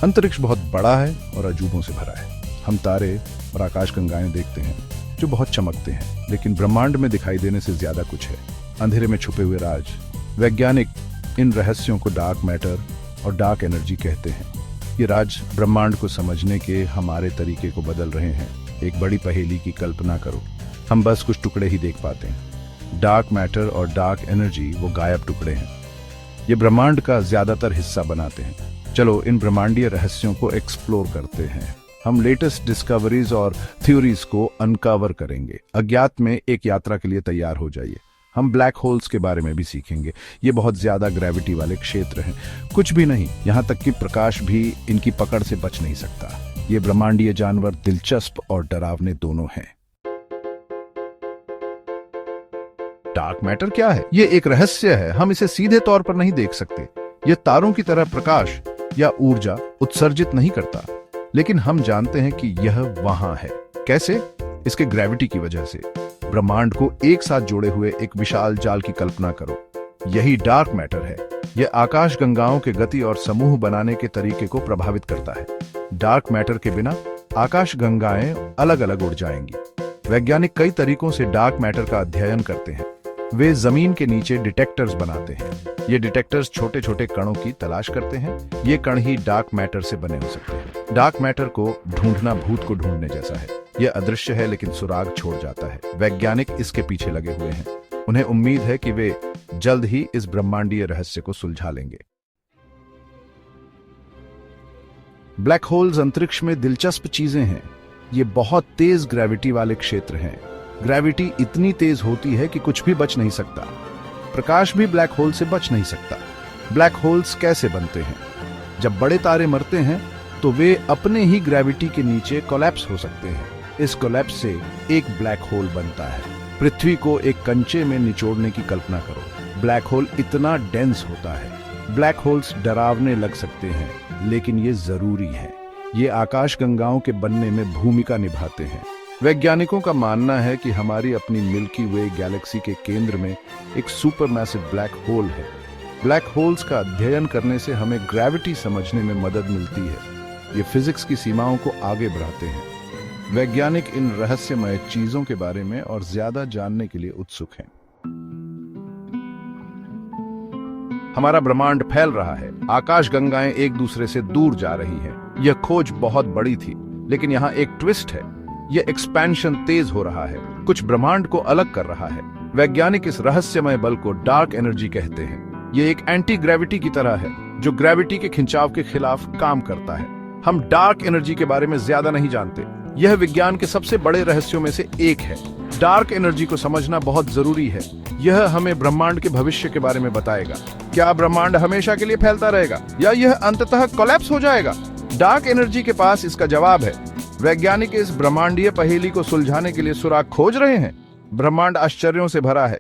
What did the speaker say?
अंतरिक्ष बहुत बड़ा है और अजूबों से भरा है। हम तारे और आकाशगंगाएं देखते हैं जो बहुत चमकते हैं, लेकिन ब्रह्मांड में दिखाई देने से ज्यादा कुछ है। अंधेरे में छुपे हुए राज। वैज्ञानिक इन रहस्यों को डार्क मैटर और डार्क एनर्जी कहते हैं। ये राज ब्रह्मांड को समझने के हमारे तरीके को बदल रहे हैं। एक बड़ी पहेली की कल्पना करो, हम बस कुछ टुकड़े ही देख पाते हैं। डार्क मैटर और डार्क एनर्जी वो गायब टुकड़े हैं। ये ब्रह्मांड का ज्यादातर हिस्सा बनाते हैं। चलो इन ब्रह्मांडीय रहस्यों को एक्सप्लोर करते हैं। हम लेटेस्ट डिस्कवरीज और थ्योरीज को अनकवर करेंगे। अज्ञात में एक यात्रा के लिए तैयार हो जाइए। हम ब्लैक होल्स के बारे में भी सीखेंगे। ये बहुत ज्यादा ग्रेविटी वाले क्षेत्र हैं। कुछ भी नहीं, यहाँ तक कि प्रकाश भी इनकी पकड़ से बच नहीं सकता। ये ब्रह्मांडीय जानवर दिलचस्प और डरावने दोनों हैं। डार्क मैटर क्या है? ये एक रहस्य है। हम इसे सीधे तौर पर नहीं देख सकते। ये तारों की तरह प्रकाश या ऊर्जा उत्सर्जित नहीं करता, लेकिन हम जानते हैं कि यह वहां है। कैसे? इसके ग्रेविटी की वजह से। ब्रह्मांड को एक साथ जोड़े हुए एक विशाल जाल की कल्पना करो। यही डार्क मैटर है। यह आकाश गंगाओं के गति और समूह बनाने के तरीके को प्रभावित करता है। डार्क मैटर के बिना आकाश गंगाएं अलग अलग उड़ जाएंगी। वैज्ञानिक कई तरीकों से डार्क मैटर का अध्ययन करते हैं। वे जमीन के नीचे डिटेक्टर्स बनाते हैं। ये डिटेक्टर्स छोटे छोटे कणों की तलाश करते हैं। ये कण ही डार्क मैटर से बने हो सकते हैं। डार्क मैटर को ढूंढना भूत को ढूंढने जैसा है। यह अदृश्य है लेकिन सुराग छोड़ जाता है। वैज्ञानिक इसके पीछे लगे हुए हैं। उन्हें उम्मीद है कि वे जल्द ही इस ब्रह्मांडीय रहस्य को सुलझा लेंगे। ब्लैक होल्स अंतरिक्ष में दिलचस्प चीजें हैं। ये बहुत तेज ग्रेविटी वाले क्षेत्र हैं। ग्रेविटी इतनी तेज होती है कि कुछ भी बच नहीं सकता। प्रकाश भी ब्लैक होल से बच नहीं सकता। ब्लैक होल्स कैसे बनते हैं? जब बड़े तारे मरते हैं तो वे अपने ही ग्रेविटी के नीचे कोलैप्स हो सकते हैं। इस कोलैप्स से एक ब्लैक होल बनता है। पृथ्वी को एक कंचे में निचोड़ने की कल्पना करो। ब्लैक होल इतना डेंस होता है। ब्लैक होल्स डरावने लग सकते हैं, लेकिन ये जरूरी है। ये आकाश गंगाओं के बनने में भूमिका निभाते हैं। वैज्ञानिकों का मानना है कि हमारी अपनी मिल्की वे गैलेक्सी के केंद्र में एक सुपरमैसिव ब्लैक होल है। ब्लैक होल्स का अध्ययन करने से हमें ग्रेविटी समझने में मदद मिलती है। ये फिजिक्स की सीमाओं को आगे बढ़ाते हैं। वैज्ञानिक इन रहस्यमय चीजों के बारे में और ज्यादा जानने के लिए उत्सुक हैं। हमारा ब्रह्मांड फैल रहा है। आकाश गंगाएं एक दूसरे से दूर जा रही हैं। यह खोज बहुत बड़ी थी, लेकिन यहाँ एक ट्विस्ट है। यह एक्सपेंशन तेज हो रहा है, कुछ ब्रह्मांड को अलग कर रहा है। वैज्ञानिक इस रहस्यमय बल को डार्क एनर्जी कहते हैं। यह एक एंटी ग्रेविटी की तरह है जो ग्रेविटी के खिंचाव के खिलाफ काम करता है। हम डार्क एनर्जी के बारे में ज्यादा नहीं जानते। यह विज्ञान के सबसे बड़े रहस्यों में से एक है। डार्क एनर्जी को समझना बहुत जरूरी है। यह हमें ब्रह्मांड के भविष्य के बारे में बताएगा। क्या ब्रह्मांड हमेशा के लिए फैलता रहेगा या यह अंततः कोलैप्स हो जाएगा? डार्क एनर्जी के पास इसका जवाब है। वैज्ञानिक इस ब्रह्मांडीय पहेली को सुलझाने के लिए सुराग खोज रहे हैं। ब्रह्मांड आश्चर्यों से भरा है।